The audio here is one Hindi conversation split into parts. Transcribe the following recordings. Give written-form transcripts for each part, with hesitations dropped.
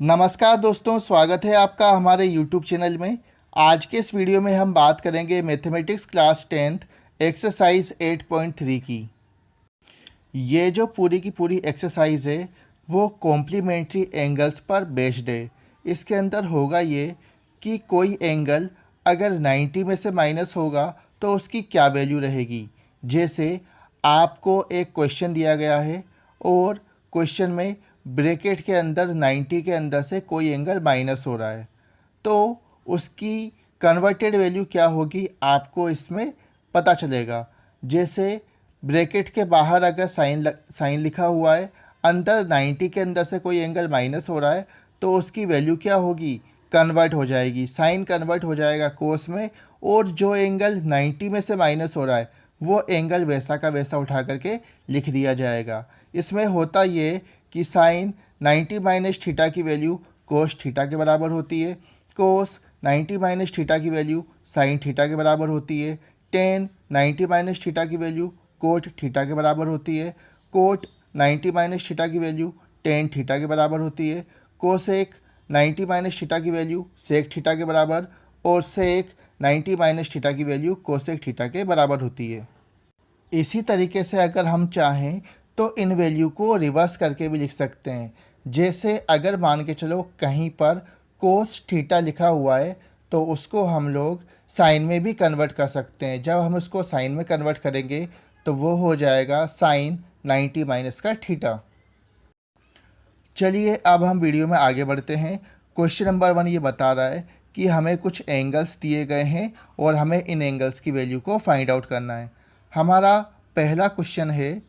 नमस्कार दोस्तों, स्वागत है आपका हमारे यूट्यूब चैनल में। आज के इस वीडियो में हम बात करेंगे मैथमेटिक्स क्लास 10th एक्सरसाइज 8.3 की। ये जो पूरी की पूरी एक्सरसाइज है वो कॉम्प्लीमेंट्री एंगल्स पर बेस्ड है। इसके अंदर होगा ये कि कोई एंगल अगर 90 में से माइनस होगा तो उसकी क्या वैल्यू रहेगी। जैसे आपको एक क्वेश्चन दिया गया है और क्वेश्चन में ब्रैकेट के अंदर 90 के अंदर से कोई एंगल माइनस हो रहा है, तो उसकी कन्वर्टेड वैल्यू क्या होगी आपको इसमें पता चलेगा। जैसे ब्रैकेट के बाहर अगर साइन लिखा हुआ है, अंदर 90 के अंदर से कोई एंगल माइनस हो रहा है, तो उसकी वैल्यू क्या होगी, कन्वर्ट हो जाएगी। साइन कन्वर्ट हो जाएगा कोस में, और जो एंगल 90 में से माइनस हो रहा है वो एंगल वैसा का वैसा उठा करके लिख दिया जाएगा। इसमें होता ये कि साइन 90 माइनस थीटा की वैल्यू कोस थीटा के बराबर होती है, कोस 90 माइनस थीटा की वैल्यू साइन थीटा के बराबर होती है, टेन 90 माइनस थीटा की वैल्यू कोट थीटा के बराबर होती है, कोट 90 माइनस थीटा की वैल्यू टेन थीटा के बराबर होती है, कोसेक 90 माइनस थीटा की वैल्यू सेक थीटा के बराबर, और सेक 90 माइनस थीटा की वैल्यू कोसेक थीटा के बराबर होती है। इसी तरीके से अगर हम चाहें तो इन वैल्यू को रिवर्स करके भी लिख सकते हैं। जैसे अगर मान के चलो कहीं पर कोस थीटा लिखा हुआ है तो उसको हम लोग साइन में भी कन्वर्ट कर सकते हैं। जब हम उसको साइन में कन्वर्ट करेंगे तो वो हो जाएगा साइन 90 माइनस का थीटा। चलिए अब हम वीडियो में आगे बढ़ते हैं। क्वेश्चन नंबर 1 ये बता रहा है कि हमें कुछ एंगल्स दिए गए हैं और हमें इन एंगल्स की वैल्यू को फाइंड आउट करना है। हमारा पहला क्वेश्चन है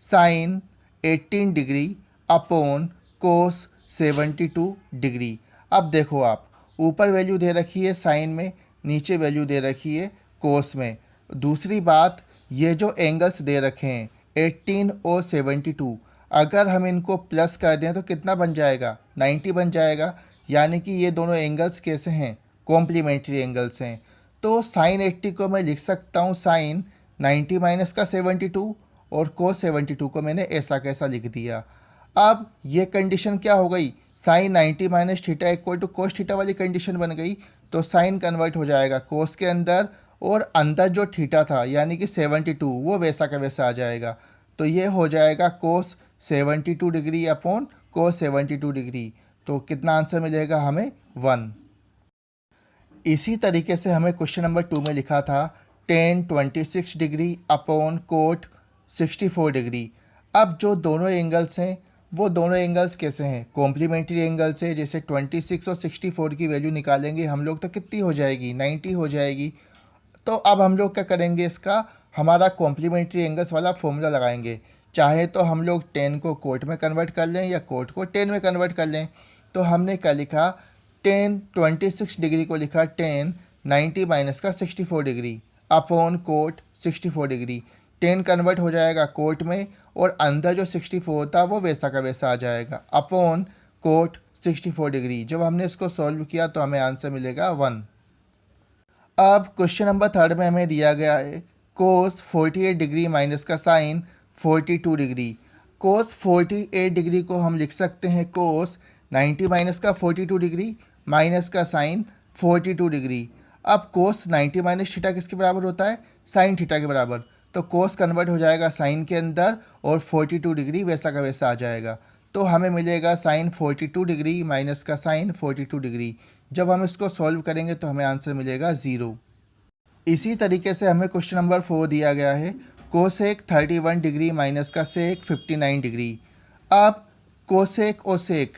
sine 18 degree upon cos 72 degree. अब देखो, आप ऊपर वैल्यू दे रखी है साइन में, नीचे वैल्यू दे रखी है कोस में। दूसरी बात, ये जो एंगल्स दे रखे हैं 18 और 72, अगर हम इनको प्लस कर दें तो कितना बन जाएगा, 90 बन जाएगा। यानी कि ये दोनों एंगल्स कैसे हैं, कॉम्प्लीमेंट्री एंगल्स हैं। तो साइन 80 को मैं लिख सकता हूँ साइन 90 माइनस का 72, और कोस 72 को मैंने ऐसा कैसा लिख दिया। अब ये कंडीशन क्या हो गई, sine 90 minus theta equal to cos theta वाली कंडीशन बन गई। तो साइन कन्वर्ट हो जाएगा कोस के अंदर, और अंदर जो थीटा था यानी कि 72 वो वैसा का वैसा आ जाएगा। तो ये हो जाएगा कोस 72 डिग्री अपॉन कोस 72 डिग्री। तो कितना आंसर मिलेगा हमें, 1। इसी तरीके से हमें क्वेश्चन नंबर 2 में लिखा था ten 26 degree upon coat 64 degree. अब जो दोनों एंगल्स हैं वो दोनों एंगल्स कैसे हैं, कॉम्प्लीमेंट्री एंगल्स है। जैसे 26 और 64 की वैल्यू निकालेंगे हम लोग तो कितनी हो जाएगी, 90 हो जाएगी। तो अब हम लोग क्या करेंगे, इसका हमारा कॉम्प्लीमेंट्री एंगल्स वाला फॉर्मूला लगाएंगे। चाहे तो हम लोग 10 को कोट में कन्वर्ट कर लें या कोट को 10 में कन्वर्ट कर लें। तो हमने क्या लिखा, 10 26 डिग्री को लिखा 10 90 माइनस का 64 degree upon coat 64 degree. 10 convert हो जाएगा कोट में, और अंदर जो 64 था वो वैसा का वैसा आ जाएगा अपॉन कोट 64 डिग्री। जब हमने इसको सॉल्व किया तो हमें आंसर मिलेगा 1। अब क्वेश्चन नंबर 3 में हमें दिया गया है कोस 48 डिग्री माइनस का साइन 42 डिग्री। कोस 48 डिग्री को हम लिख सकते हैं कोस 90 माइनस का 42 डिग्री माइनस का साइन 42 डिग्री। अब कोस 90 माइनस थीटा किसके बराबर होता है, साइन थीटा के बराबर। तो कोस कन्वर्ट हो जाएगा साइन के अंदर, और 42 डिग्री वैसा का वैसा आ जाएगा। तो हमें मिलेगा साइन 42 डिग्री माइनस का साइन 42 डिग्री। जब हम इसको सॉल्व करेंगे तो हमें आंसर मिलेगा 0। इसी तरीके से हमें क्वेश्चन नंबर 4 दिया गया है कोसेक 31 डिग्री माइनस का सेक 59 डिग्री। अब कोसेक और सेक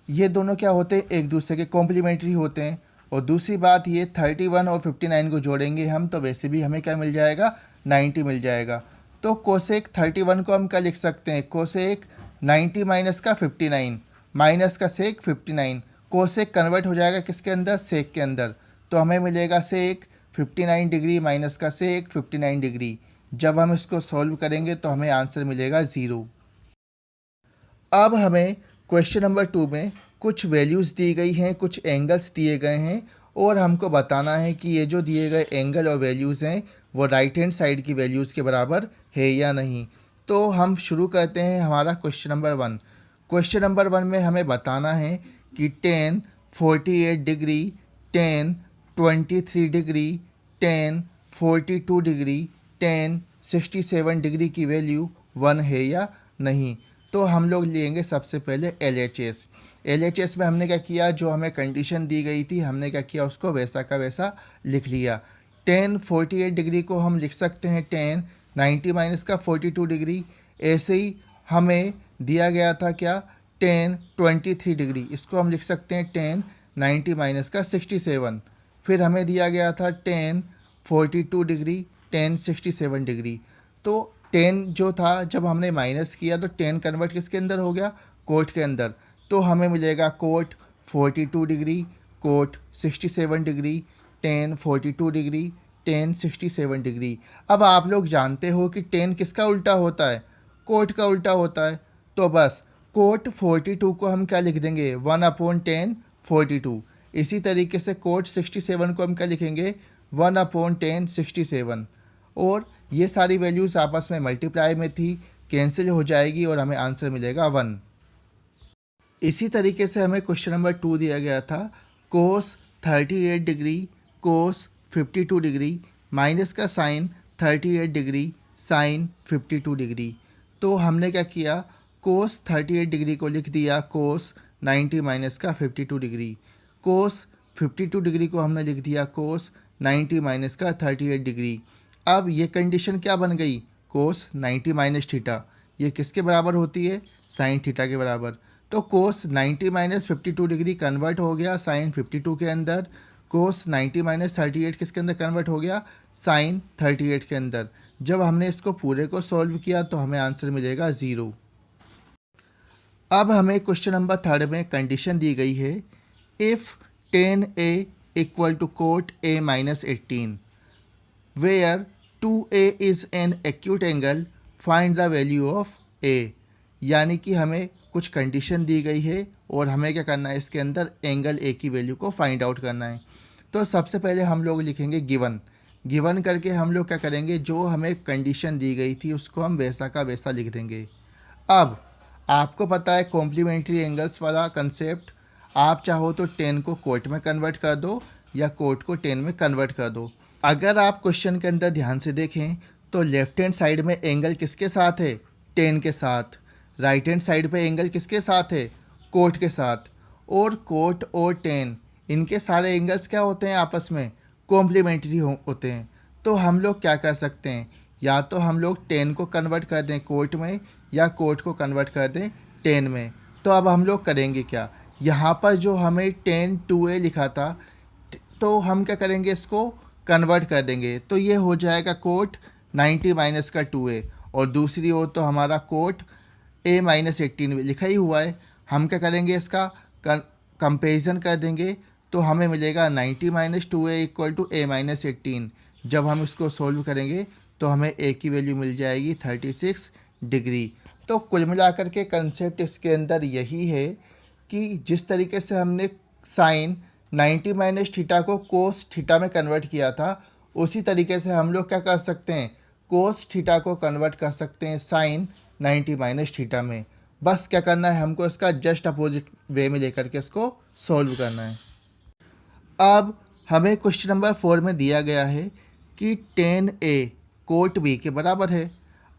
ये दोनों क्या होते हैं, एक दूसरे के कॉम्प्लीमेंट्री होते हैं। और दूसरी बात, ये 31 और 59 को जोड़ेंगे हम तो वैसे भी हमें क्या मिल जाएगा, 90 मिल जाएगा। तो कोसेक 31 को हम क्या लिख सकते हैं, कोसेक 90 माइनस का 59 माइनस का सेक 59। कोसेक कन्वर्ट हो जाएगा किसके अंदर, सेक के अंदर। तो हमें मिलेगा सेक 59 डिग्री माइनस का सेक 59 डिग्री। जब हम इसको सॉल्व करेंगे तो हमें आंसर मिलेगा 0। अब हमें क्वेश्चन नंबर 2 में कुछ वैल्यूज़ दी गई हैं, कुछ एंगल्स दिए गए हैं, और हमको बताना है कि ये जो दिए गए एंगल और वैल्यूज़ हैं वो राइट हैंड साइड की वैल्यूज़ के बराबर है या नहीं। तो हम शुरू करते हैं हमारा क्वेश्चन नंबर 1। क्वेश्चन नंबर 1 में हमें बताना है कि tan 48 degree, tan 23 degree, tan 42 degree, tan 67 degree की वैल्यू 1 है या नहीं। तो हम लोग लेंगे सबसे पहले LHS। LHS में हमने क्या किया, जो हमें कंडीशन दी गई थी हमने क्या किया, उसको वैसा का वैसा लिख लिया। tan 48 डिग्री को हम लिख सकते हैं tan 90 माइनस का 42 डिग्री। ऐसे ही हमें दिया गया था क्या, tan 23 डिग्री, इसको हम लिख सकते हैं tan 90 माइनस का 67। फिर हमें दिया गया था tan 42 डिग्री, tan 67 डिग्री। तो tan जो था जब हमने माइनस किया तो tan कन्वर्ट किसके अंदर हो गया, कोट के अंदर। तो हमें मिलेगा cot 42 degree, cot 67 degree, tan 42 degree, tan 67 degree. अब आप लोग जानते हो कि tan किसका उल्टा होता है, कोट का उल्टा होता है। तो बस कोट 42 को हम क्या लिख देंगे, 1/tan 42। इसी तरीके से कोट 67 को हम क्या लिखेंगे, 1/tan 67। और ये सारी वैल्यूज़ आपस में मल्टीप्लाई में थी, कैंसिल हो जाएगी और हमें आंसर मिलेगा 1। इसी तरीके से हमें क्वेश्चन नंबर 2 दिया गया था, कोस 38 डिग्री, कोस 52 डिग्री, माइनस का साइन 38 डिग्री, साइन 52 डिग्री। तो हमने क्या किया, कोस 38 डिग्री को लिख दिया कोस 90 माइनस का 52 डिग्री, कोस 52 डिग्री को हमने लिख दिया कोस 90 माइनस का 38 डिग्री। अब ये कंडीशन क्या बन गई, कोस 90 माइनस थीटा, ये किसके बराबर होती है, साइन थीटा के बराबर। तो कोस 90 माइनस 52 डिग्री कन्वर्ट हो गया साइन 52 के अंदर, कोस 90 माइनस 38 किसके अंदर कन्वर्ट हो गया, साइन 38 के अंदर। जब हमने इसको पूरे को सॉल्व किया तो हमें आंसर मिलेगा 0। अब हमें क्वेश्चन नंबर 3 में कंडीशन दी गई है, if tan A equal to cot A minus 18 where 2A is an acute angle, find the value of A। यानी कि हमें कुछ कंडीशन दी गई है और हमें क्या करना है, इसके अंदर एंगल A की वैल्यू को फाइंड आउट करना है। तो सबसे पहले हम लोग लिखेंगे गिवन। गिवन करके हम लोग क्या करेंगे, जो हमें कंडीशन दी गई थी उसको हम वैसा का वैसा लिख देंगे। अब आपको पता है कॉम्प्लीमेंट्री एंगल्स वाला कंसेप्ट, आप चाहो तो tan को कोट में कन्वर्ट कर दो या कोट को tan में कन्वर्ट कर दो। अगर आप क्वेश्चन के अंदर ध्यान से देखें तो लेफ्ट हैंड साइड में एंगल किसके साथ है, tan के साथ। राइट हैंड साइड पे एंगल किसके साथ है, कोट के साथ। और कोट और tan इनके सारे एंगल्स क्या होते हैं, आपस में कॉम्प्लीमेंट्री होते हैं। तो हम लोग क्या कर सकते हैं, या तो हम लोग tan को कन्वर्ट कर दें कोट में या कोट को कन्वर्ट कर दें tan में। तो अब हम लोग करेंगे क्या, यहाँ पर जो हमें tan 2A लिखा था तो हम क्या करेंगे, इसको कन्वर्ट कर देंगे। तो ये हो जाएगा कोट 90 माइनस का 2A, और दूसरी ओर तो हमारा कोट A माइनस 18 लिखा ही हुआ है। हम क्या करेंगे, इसका कंपेरिजन कर देंगे तो हमें मिलेगा 90 minus 2A equal to A minus 18। जब हम इसको सोल्व करेंगे तो हमें A की वैल्यू मिल जाएगी 36 डिग्री। तो कुल मिलाकर के कंसेप्ट इसके अंदर यही है कि जिस तरीके से हमने साइन 90 माइनस थीटा को कोस थीटा में कन्वर्ट किया था, उसी तरीके से हम लोग क्या कर सकते हैं, कोस थीटा को कन्वर्ट कर सकते हैं साइन 90 माइनस थीटा में। बस क्या करना है, हमको इसका जस्ट अपोजिट वे में लेकर के इसको सॉल्व करना है। अब हमें क्वेश्चन नंबर 4 में दिया गया है कि tan A कोट B के बराबर है।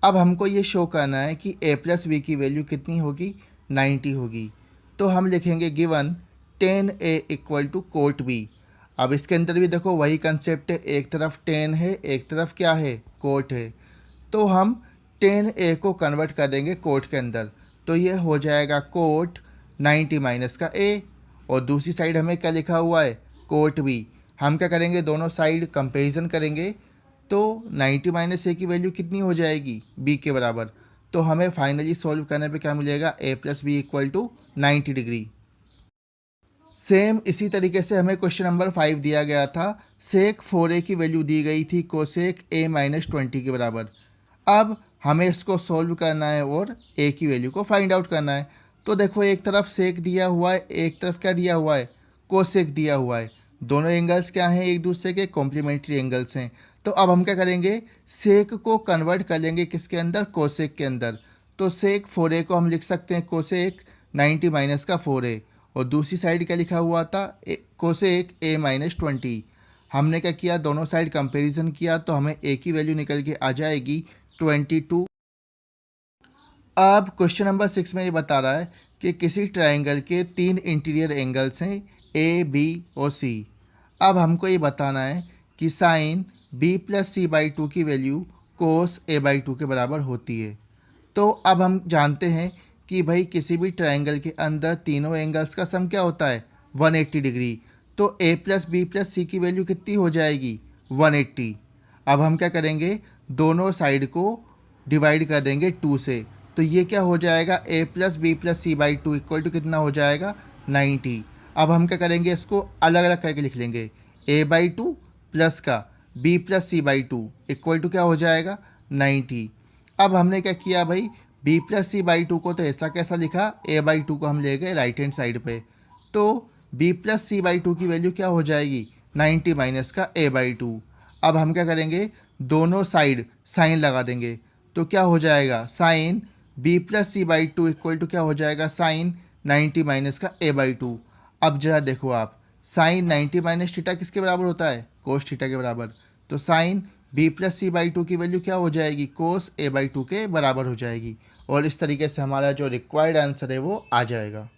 अब हमको ये शो करना है कि A प्लस B की वैल्यू कितनी होगी, 90 होगी। तो हम लिखेंगे given tan A equal to cot B। अब इसके अंदर भी देखो वही कंसेप्ट है, एक तरफ tan है एक तरफ क्या है, कोट है। तो हम tan A को कन्वर्ट कर देंगे कोट के अंदर, तो ये हो जाएगा कोट 90 माइनस का A, और दूसरी साइड हमें क्या लिखा हुआ है, कोट B। हम क्या करेंगे, दोनों साइड कंपेरिजन करेंगे तो 90 माइनस A की वैल्यू कितनी हो जाएगी, B के बराबर। तो हमें फाइनली सॉल्व करने पे क्या मिलेगा, A plus b equal to 90 degree. Same इसी तरीके से हमें क्वेश्चन नंबर 5 दिया गया था, सेक 4A की वैल्यू दी गई थी कोसेक A माइनस 20 के बराबर। अब हमें इसको सॉल्व करना है और A की वैल्यू को फाइंड आउट करना है। तो देखो एक तरफ सेक दिया हुआ है, एक तरफ क्या दिया हुआ है, कोसेक दिया हुआ है। दोनों एंगल्स क्या हैं, एक दूसरे के कॉम्प्लीमेंट्री एंगल्स हैं। तो अब हम क्या करेंगे, सेक को कन्वर्ट कर लेंगे किसके अंदर, कोसेक के अंदर। तो सेक 4A को हम लिख सकते हैं कोसेक 90 माइनस का 4A, और दूसरी साइड क्या लिखा हुआ था, कोसेक a माइनस 20। हमने क्या किया, दोनों साइड कंपैरिजन किया तो हमें a की वैल्यू निकल के आ जाएगी 22। अब क्वेश्चन नंबर 6 में ये बता रहा है कि किसी ट्रायंगल के 3 इंटीरियर एंगल्स हैं ए, बी और सी। अब हमको ये बताना है कि sine b plus C by 2 की वैल्यू कोस a बाई 2 के बराबर होती है। तो अब हम जानते हैं कि भाई किसी भी ट्रायंगल के अंदर तीनों एंगल्स का सम क्या होता है, 180 डिग्री। तो a प्लस बी प्लस सी की वैल्यू कितनी हो जाएगी, 180। अब हम क्या करेंगे, दोनों साइड को डिवाइड कर देंगे 2 से। तो ये क्या हो जाएगा, a plus b plus C by 2 equal to कितना हो जाएगा, 90। अब हम क्या करेंगे, इसको अलग अलग करके लिख लेंगे, a बाई 2 प्लस का b plus C by 2 equal to क्या हो जाएगा, 90। अब हमने क्या किया भाई, b प्लस सी बाई 2 को तो ऐसा कैसा लिखा, a बाई 2 को हम ले गए राइट हैंड साइड पे। तो b प्लस सी बाई 2 की वैल्यू क्या हो जाएगी, 90 माइनस का a बाई 2। अब हम क्या करेंगे, दोनों साइड साइन लगा देंगे। तो क्या हो जाएगा, sine b plus C by 2 equal to क्या हो जाएगा, साइन 90 माइनस का a बाई 2। अब जरा देखो आप, साइन 90 माइनस थीटा किसके बराबर होता है, कोस थीटा के बराबर। तो sine b plus C by 2 की वैल्यू क्या हो जाएगी, कोस a बाई 2 के बराबर हो जाएगी। और इस तरीके से हमारा जो रिक्वायर्ड आंसर है वो आ जाएगा।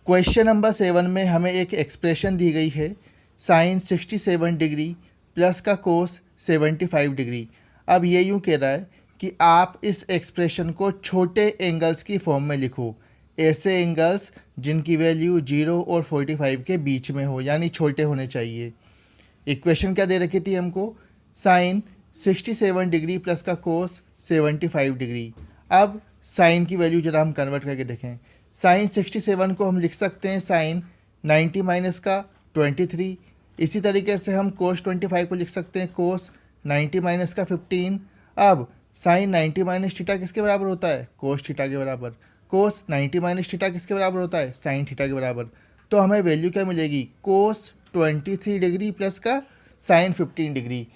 क्वेश्चन नंबर 7 में हमें एक एक्सप्रेशन दी गई है, साइन 67 डिग्री प्लस का कोस 75 डिग्री। अब ये यूँ कह रहा है कि आप इस एक्सप्रेशन को छोटे एंगल्स की फॉर्म में लिखो, ऐसे एंगल्स जिनकी वैल्यू 0 और 45 के बीच में हो, यानी छोटे होने चाहिए। इक्वेशन क्या दे रखी थी हमको, साइन 67 डिग्री प्लस का कोस 75 डिग्री। अब साइन की वैल्यू जरा हम कन्वर्ट करके देखें, साइन 67 को हम लिख सकते हैं साइन 90 माइनस का 23। इसी तरीके से हम कोस 25 को लिख सकते हैं कोस 90 माइनस का 15। अब साइन 90 माइनस थीटा किसके बराबर होता है, कोस थीटा के बराबर। कोस 90 माइनस थीटा किसके बराबर होता है, साइन थीटा के बराबर। तो हमें वैल्यू क्या मिलेगी, कोस 23 डिग्री प्लस का साइन 15 डिग्री।